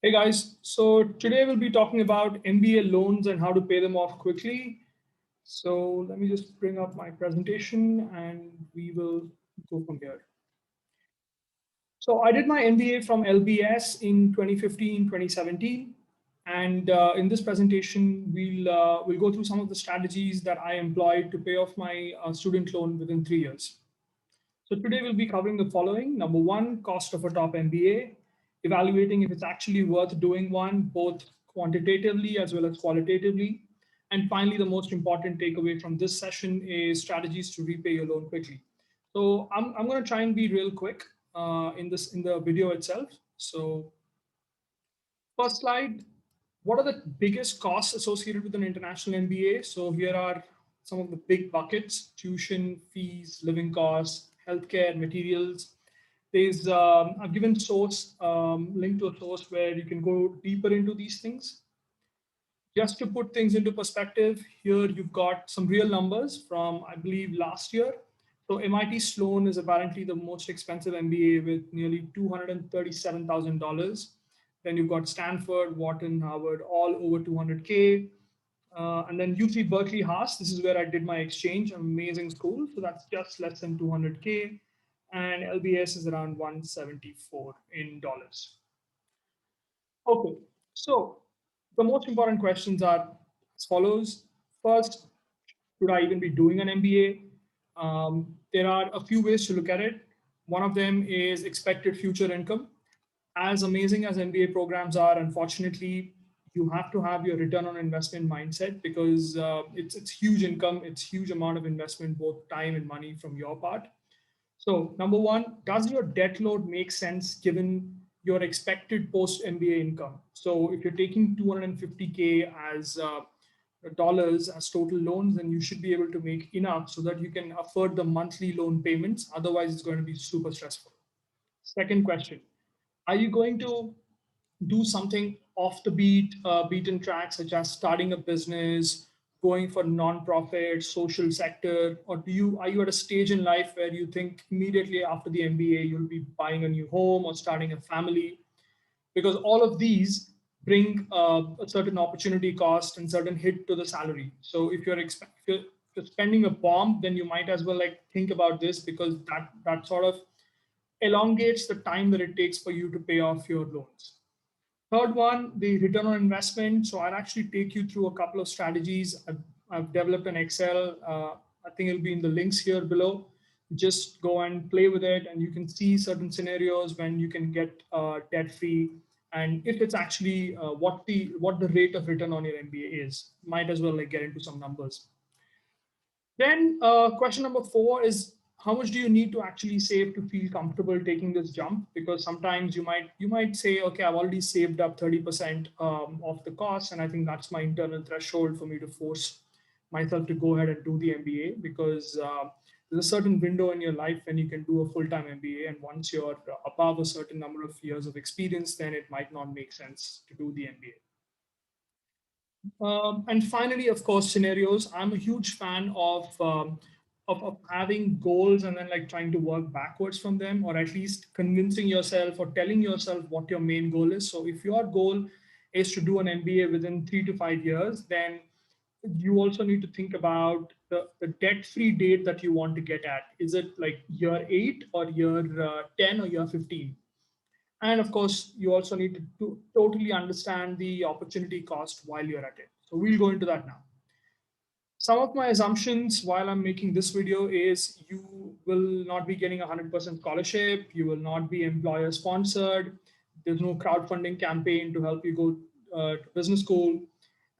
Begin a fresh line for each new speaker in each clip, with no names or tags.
Hey guys, so today we'll be talking about MBA loans and how to pay them off quickly. So let me just bring up my presentation and we will go from here. So I did my MBA from LBS in 2015, 2017. And in this presentation, we'll go through some of the strategies that I employed to pay off my student loan within 3 years. So today we'll be covering the following. Number one, cost of a top MBA, evaluating if it's actually worth doing one, both quantitatively as well as qualitatively. And finally, the most important takeaway from this session is strategies to repay your loan quickly. So I'm going to try and be real quick in the video itself. So first slide, what are the biggest costs associated with an international MBA? So here are some of the big buckets: tuition, fees, living costs, healthcare, materials. There's I've given source link to a source where you can go deeper into these things. Just to put things into perspective, here you've got some real numbers from, I believe, last year. So MIT Sloan is apparently the most expensive MBA with nearly $237,000. Then you've got Stanford, Wharton, Harvard, all over 200K. And then UC Berkeley Haas, this is where I did my exchange, amazing school. So that's just less than 200K. And LBS is around 174 in dollars. Okay, so the most important questions are as follows. First, should I even be doing an MBA? There are a few ways to look at it. One of them is expected future income. As amazing as MBA programs are, unfortunately, you have to have your return on investment mindset because it's huge income, it's huge amount of investment, both time and money from your part. So, number one, does your debt load make sense given your expected post MBA income? So, if you're taking 250K as dollars as total loans, then you should be able to make enough so that you can afford the monthly loan payments. Otherwise, it's going to be super stressful. Second question, are you going to do something off the beaten track, such as starting a business, going for non-profit, social sector, or are you at a stage in life where you think immediately after the MBA you'll be buying a new home or starting a family? Because all of these bring a certain opportunity cost and certain hit to the salary. So if you're spending a bomb, then you might as well like think about this because that sort of elongates the time that it takes for you to pay off your loans. Third one, the return on investment. So I'll actually take you through a couple of strategies. I've developed an Excel. I think it'll be in the links here below. Just go and play with it, and you can see certain scenarios when you can get debt free, and if it's actually what the rate of return on your MBA is. Might as well like get into some numbers. Then question number four is how much do you need to actually save to feel comfortable taking this jump? Because sometimes you might say, okay, I've already saved up 30% of the cost, and I think that's my internal threshold for me to force myself to go ahead and do the MBA because there's a certain window in your life when you can do a full-time MBA, and once you're above a certain number of years of experience, then it might not make sense to do the MBA. And finally, of course, scenarios. I'm a huge fan of having goals and then like trying to work backwards from them, or at least convincing yourself or telling yourself what your main goal is. So if your goal is to do an MBA within 3 to 5 years, then you also need to think about the debt-free date that you want to get at. Is it like year 8 or year 10 or year 15? And of course, you also need to totally understand the opportunity cost while you're at it. So we'll go into that now. Some of my assumptions while I'm making this video is you will not be getting 100% scholarship. You will not be employer sponsored. There's no crowdfunding campaign to help you go to business school.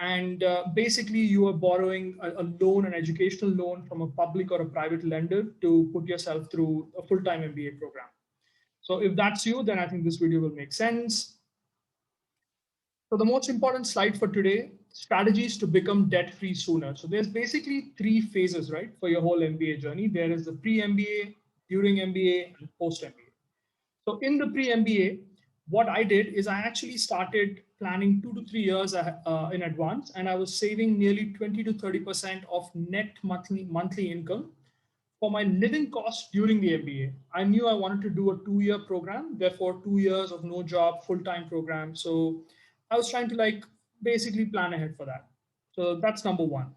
And basically, you are borrowing a loan, an educational loan from a public or a private lender to put yourself through a full-time MBA program. So if that's you, then I think this video will make sense. So the most important slide for today, strategies to become debt-free sooner. So there's basically three phases, right, for your whole MBA journey. There is the pre-MBA, during MBA, and post-MBA. So in the pre-MBA, what I did is I actually started planning 2 to 3 years in advance, and I was saving nearly 20 to 30% of net monthly income For my living costs during the MBA, I knew I wanted to do a 2 year program, therefore 2 years of no job, full time program. So I was trying to like basically plan ahead for that. So that's number one.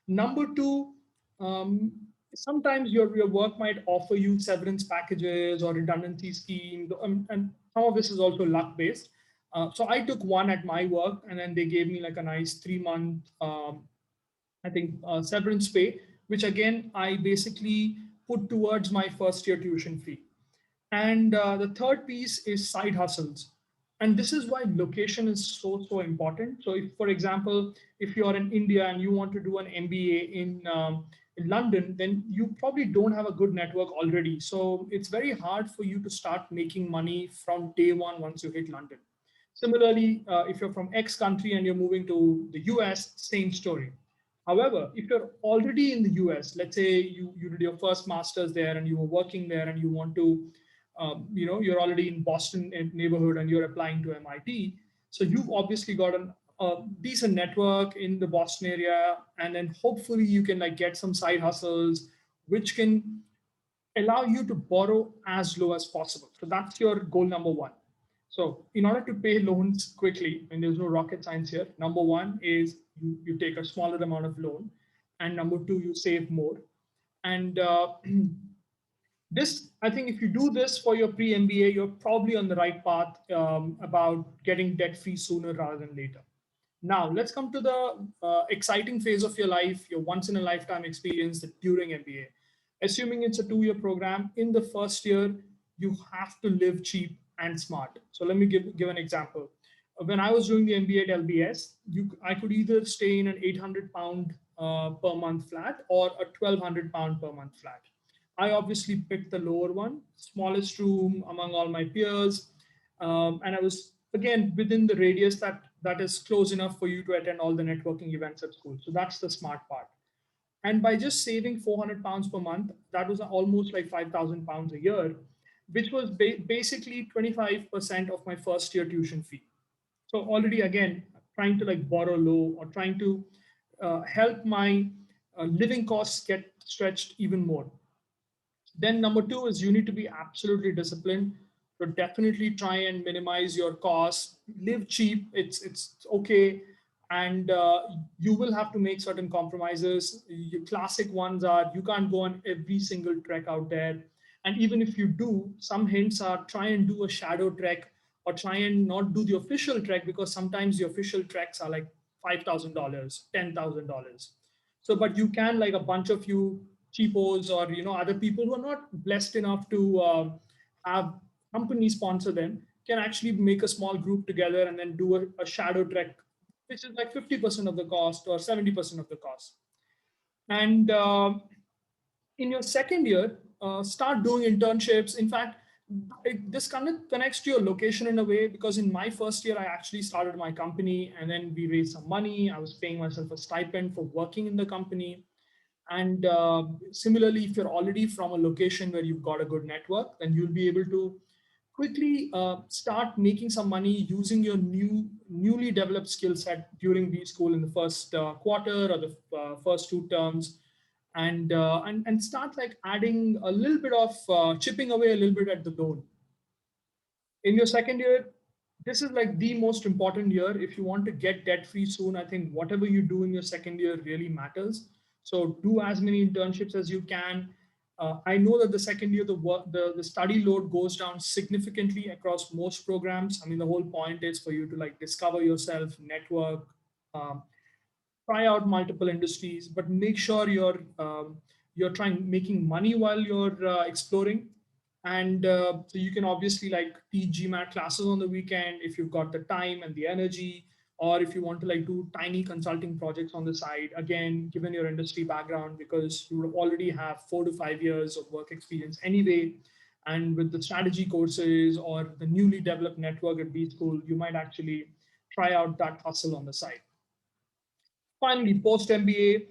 Number two, um, sometimes your work might offer you severance packages or redundancy schemes, and some of this is also luck based. So I took one at my work, and then they gave me like a nice 3 month I think severance pay, which again I basically put towards my first year tuition fee. And the third piece is side hustles. And this is why location is so important. So, if, for example, if you're in India and you want to do an MBA in London, then you probably don't have a good network already. So, it's very hard for you to start making money from day one once you hit London. Similarly, if you're from X country and you're moving to the US, same story. However, if you're already in the US, let's say you did your first master's there and you were working there and you want to, you're already in Boston neighborhood and you're applying to MIT. So you've obviously got a decent network in the Boston area. And then hopefully you can like get some side hustles, which can allow you to borrow as low as possible. So that's your goal number one. So in order to pay loans quickly, and there's no rocket science here, number one is you take a smaller amount of loan, and number two, you save more. And this, I think, if you do this for your pre MBA, you're probably on the right path about getting debt free sooner rather than later. Now, let's come to the exciting phase of your life, your once in a lifetime experience during MBA. Assuming it's a 2 year program, in the first year, you have to live cheap and smart. So, let me give an example. When I was doing the MBA at LBS, I could either stay in an 800 pound per month flat or a 1200 pound per month flat. I obviously picked the lower one, smallest room among all my peers, and I was again within the radius that is close enough for you to attend all the networking events at school. So that's the smart part. And by just saving 400 pounds per month, that was almost like 5,000 pounds a year, which was basically 25% of my first year tuition fee. So already again, trying to like borrow low or trying to help my living costs get stretched even more. Then number two is you need to be absolutely disciplined. So definitely try and minimize your costs. Live cheap. It's okay, and you will have to make certain compromises. Your classic ones are you can't go on every single trek out there, and even if you do, some hints are try and do a shadow trek or try and not do the official trek because sometimes the official treks are like $5,000, $10,000. So, but you can like a bunch of you cheapos or other people who are not blessed enough to have company sponsor them can actually make a small group together and then do a shadow trek, which is like 50% of the cost or 70% of the cost. And in your second year, start doing internships. In fact, this kind of connects to your location in a way because in my first year, I actually started my company and then we raised some money. I was paying myself a stipend for working in the company. And similarly, if you're already from a location where you've got a good network, then you'll be able to quickly start making some money using your newly developed skill set during B school in the first quarter or the first two terms, and start like adding a little bit of chipping away a little bit at the loan in your second year. This is like the most important year if you want to get debt free soon. I think whatever you do in your second year really matters. So do as many internships as you can. I know that the second year the study load goes down significantly across most programs. I mean, the whole point is for you to like discover yourself, network, um, try out multiple industries, but make sure you're trying making money while you're exploring. And so you can obviously like teach GMAT classes on the weekend if you've got the time and the energy, or if you want to like do tiny consulting projects on the side. Again, given your industry background, because you would already have 4 to 5 years of work experience anyway. And with the strategy courses or the newly developed network at B School, you might actually try out that hustle on the side. Finally, post MBA,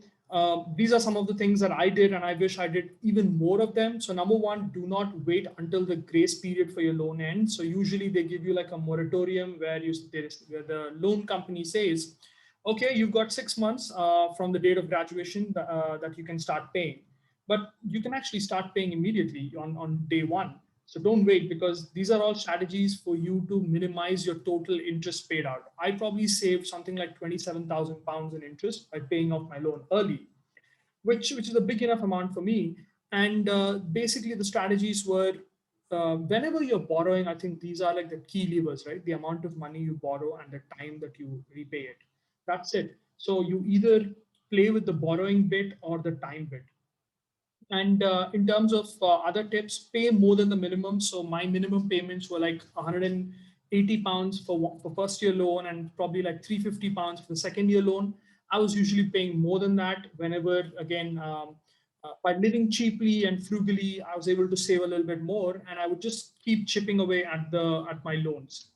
these are some of the things that I did, and I wish I did even more of them. So, number one, do not wait until the grace period for your loan ends. So, usually they give you like a moratorium where the loan company says, okay, you've got 6 months from the date of graduation that you can start paying. but you can actually start paying immediately on day one. So don't wait, because these are all strategies for you to minimize your total interest paid out. I probably saved something like £27,000 in interest by paying off my loan early, which is a big enough amount for me. And basically, the strategies were, whenever you're borrowing, I think these are like the key levers, right? The amount of money you borrow and the time that you repay it. That's it. So you either play with the borrowing bit or the time bit. And in terms of other tips, pay more than the minimum. So my minimum payments were like £180 for first year loan, and probably like £350 for the second year loan. I was usually paying more than that whenever, again, by living cheaply and frugally, I was able to save a little bit more, and I would just keep chipping away at my loans.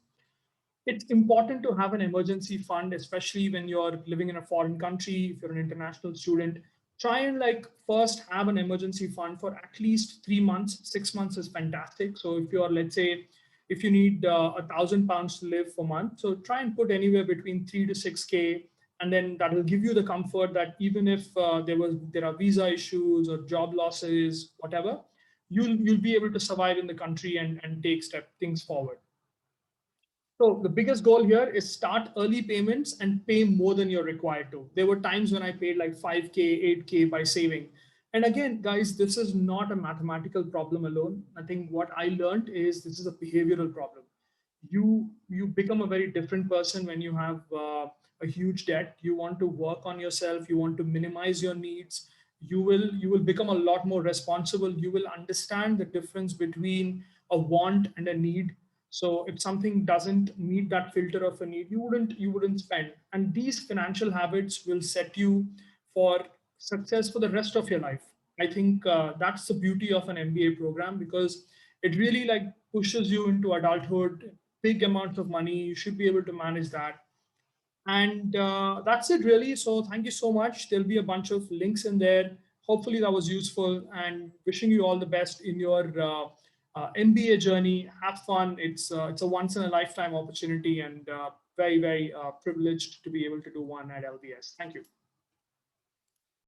It's important to have an emergency fund, especially when you're living in a foreign country. If you're an international student, try and like first have an emergency fund for at least 3 months. 6 months is fantastic. So if you're, let's say, if you need £1,000 to live for a month, so try and put anywhere between 3 to 6K, and then that will give you the comfort that even if there are visa issues or job losses, whatever, you'll be able to survive in the country and take things forward. So the biggest goal here is start early payments and pay more than you're required to. There were times when I paid like 5K, 8K by saving. And again, guys, this is not a mathematical problem alone. I think what I learned is this is a behavioral problem. You become a very different person when you have a huge debt. You want to work on yourself. You want to minimize your needs. You will become a lot more responsible. You will understand the difference between a want and a need. So if something doesn't meet that filter of a need, you wouldn't spend. And these financial habits will set you for success for the rest of your life. I think that's the beauty of an MBA program, because it really like pushes you into adulthood. Big amounts of money, you should be able to manage that. And that's it, really. So thank you so much. There'll be a bunch of links in there. Hopefully that was useful, and wishing you all the best in your MBA journey. Have fun. It's a once in a lifetime opportunity, and very, very privileged to be able to do one at LBS. Thank you.